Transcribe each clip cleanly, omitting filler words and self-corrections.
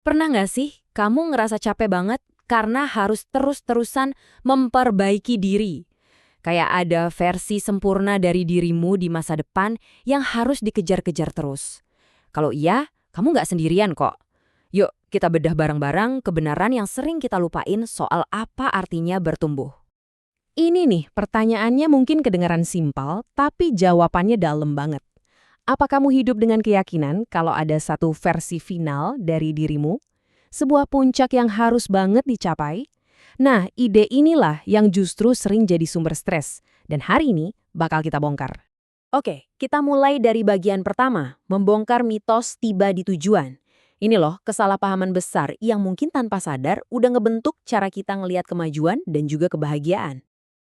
Pernah nggak sih kamu ngerasa capek banget karena harus terus-terusan memperbaiki diri? Kayak ada versi sempurna dari dirimu di masa depan yang harus dikejar-kejar terus. Kalau iya, kamu nggak sendirian kok. Yuk, kita bedah bareng-bareng kebenaran yang sering kita lupain soal apa artinya bertumbuh. Ini nih, pertanyaannya mungkin kedengaran simpel, tapi jawabannya dalam banget. Apa kamu hidup dengan keyakinan kalau ada satu versi final dari dirimu? Sebuah puncak yang harus banget dicapai? Nah, ide inilah yang justru sering jadi sumber stres. Dan hari ini bakal kita bongkar. Oke, kita mulai dari bagian pertama, membongkar mitos tiba di tujuan. Ini loh, kesalahpahaman besar yang mungkin tanpa sadar udah ngebentuk cara kita ngelihat kemajuan dan juga kebahagiaan.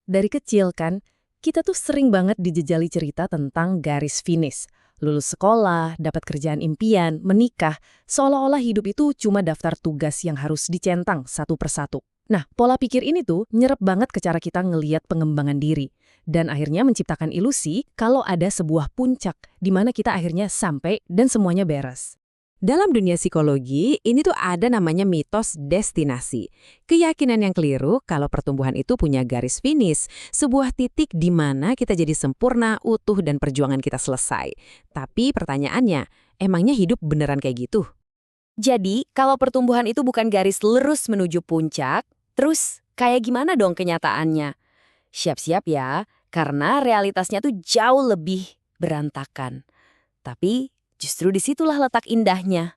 Dari kecil kan, kita tuh sering banget dijejali cerita tentang garis finish. Lulus sekolah, dapat kerjaan impian, menikah, seolah-olah hidup itu cuma daftar tugas yang harus dicentang satu persatu. Nah, pola pikir ini tuh nyerep banget ke cara kita ngeliat pengembangan diri. Dan akhirnya menciptakan ilusi kalau ada sebuah puncak di mana kita akhirnya sampai dan semuanya beres. Dalam dunia psikologi, ini tuh ada namanya mitos destinasi. Keyakinan yang keliru kalau pertumbuhan itu punya garis finish, sebuah titik di mana kita jadi sempurna, utuh, dan perjuangan kita selesai. Tapi pertanyaannya, emangnya hidup beneran kayak gitu? Jadi, kalau pertumbuhan itu bukan garis lurus menuju puncak, terus kayak gimana dong kenyataannya? Siap-siap ya, karena realitasnya tuh jauh lebih berantakan. Tapi justru disitulah letak indahnya.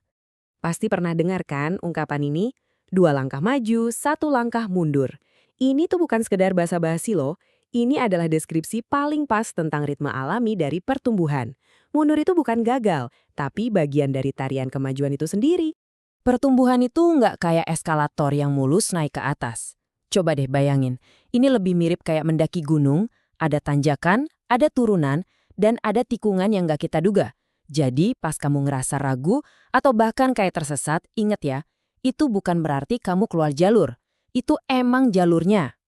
Pasti pernah dengar kan ungkapan ini? 2 langkah maju, 1 langkah mundur. Ini tuh bukan sekedar basa-basi loh. Ini adalah deskripsi paling pas tentang ritme alami dari pertumbuhan. Mundur itu bukan gagal, tapi bagian dari tarian kemajuan itu sendiri. Pertumbuhan itu nggak kayak eskalator yang mulus naik ke atas. Coba deh bayangin, ini lebih mirip kayak mendaki gunung, ada tanjakan, ada turunan, dan ada tikungan yang nggak kita duga. Jadi pas kamu ngerasa ragu atau bahkan kayak tersesat, ingat ya, itu bukan berarti kamu keluar jalur. Itu emang jalurnya.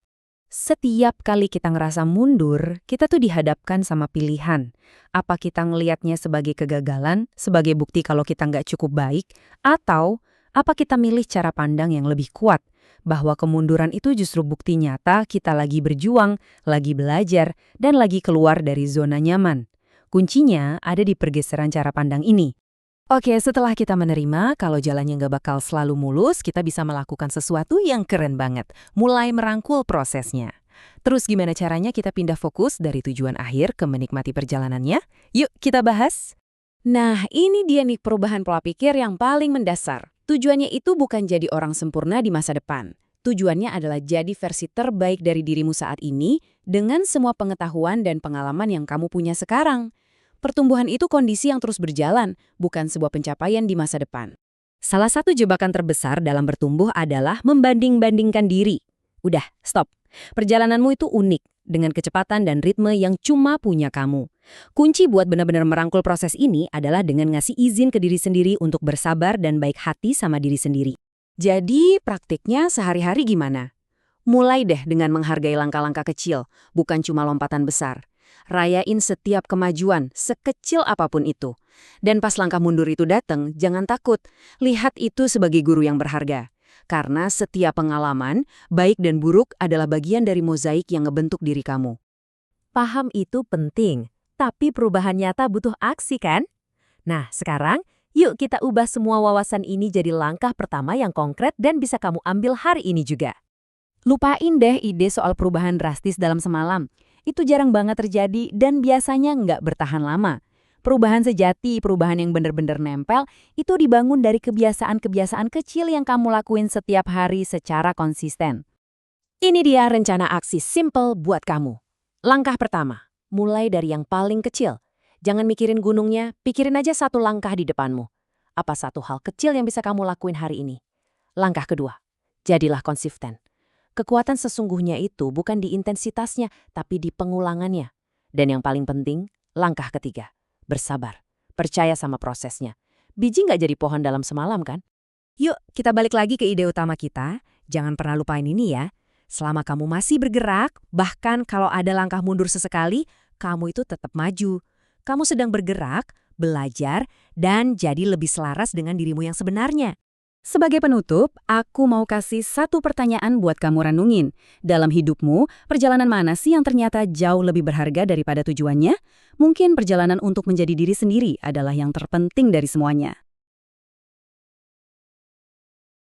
Setiap kali kita ngerasa mundur, kita tuh dihadapkan sama pilihan. Apa kita ngelihatnya sebagai kegagalan, sebagai bukti kalau kita nggak cukup baik, atau apa kita milih cara pandang yang lebih kuat, bahwa kemunduran itu justru bukti nyata kita lagi berjuang, lagi belajar, dan lagi keluar dari zona nyaman. Kuncinya ada di pergeseran cara pandang ini. Oke, setelah kita menerima kalau jalannya nggak bakal selalu mulus, kita bisa melakukan sesuatu yang keren banget. Mulai merangkul prosesnya. Terus gimana caranya kita pindah fokus dari tujuan akhir ke menikmati perjalanannya? Yuk kita bahas. Nah, ini dia nih perubahan pola pikir yang paling mendasar. Tujuannya itu bukan jadi orang sempurna di masa depan. Tujuannya adalah jadi versi terbaik dari dirimu saat ini dengan semua pengetahuan dan pengalaman yang kamu punya sekarang. Pertumbuhan itu kondisi yang terus berjalan, bukan sebuah pencapaian di masa depan. Salah satu jebakan terbesar dalam bertumbuh adalah membanding-bandingkan diri. Udah, stop. Perjalananmu itu unik, dengan kecepatan dan ritme yang cuma punya kamu. Kunci buat benar-benar merangkul proses ini adalah dengan ngasih izin ke diri sendiri untuk bersabar dan baik hati sama diri sendiri. Jadi praktiknya sehari-hari gimana? Mulai deh dengan menghargai langkah-langkah kecil, bukan cuma lompatan besar. Rayain setiap kemajuan, sekecil apapun itu. Dan pas langkah mundur itu datang, jangan takut. Lihat itu sebagai guru yang berharga. Karena setiap pengalaman, baik dan buruk adalah bagian dari mozaik yang ngebentuk diri kamu. Paham itu penting, tapi perubahan nyata butuh aksi kan? Nah, sekarang yuk kita ubah semua wawasan ini jadi langkah pertama yang konkret dan bisa kamu ambil hari ini juga. Lupain deh ide soal perubahan drastis dalam semalam. Itu jarang banget terjadi dan biasanya nggak bertahan lama. Perubahan sejati, perubahan yang benar-benar nempel, itu dibangun dari kebiasaan-kebiasaan kecil yang kamu lakuin setiap hari secara konsisten. Ini dia rencana aksi simple buat kamu. Langkah pertama, mulai dari yang paling kecil. Jangan mikirin gunungnya, pikirin aja satu langkah di depanmu. Apa satu hal kecil yang bisa kamu lakuin hari ini? Langkah kedua, jadilah konsisten. Kekuatan sesungguhnya itu bukan di intensitasnya, tapi di pengulangannya. Dan yang paling penting, langkah ketiga, bersabar. Percaya sama prosesnya. Biji nggak jadi pohon dalam semalam kan? Yuk, kita balik lagi ke ide utama kita. Jangan pernah lupain ini ya. Selama kamu masih bergerak, bahkan kalau ada langkah mundur sesekali, kamu itu tetap maju. Kamu sedang bergerak, belajar, dan jadi lebih selaras dengan dirimu yang sebenarnya. Sebagai penutup, aku mau kasih satu pertanyaan buat kamu renungin. Dalam hidupmu, perjalanan mana sih yang ternyata jauh lebih berharga daripada tujuannya? Mungkin perjalanan untuk menjadi diri sendiri adalah yang terpenting dari semuanya.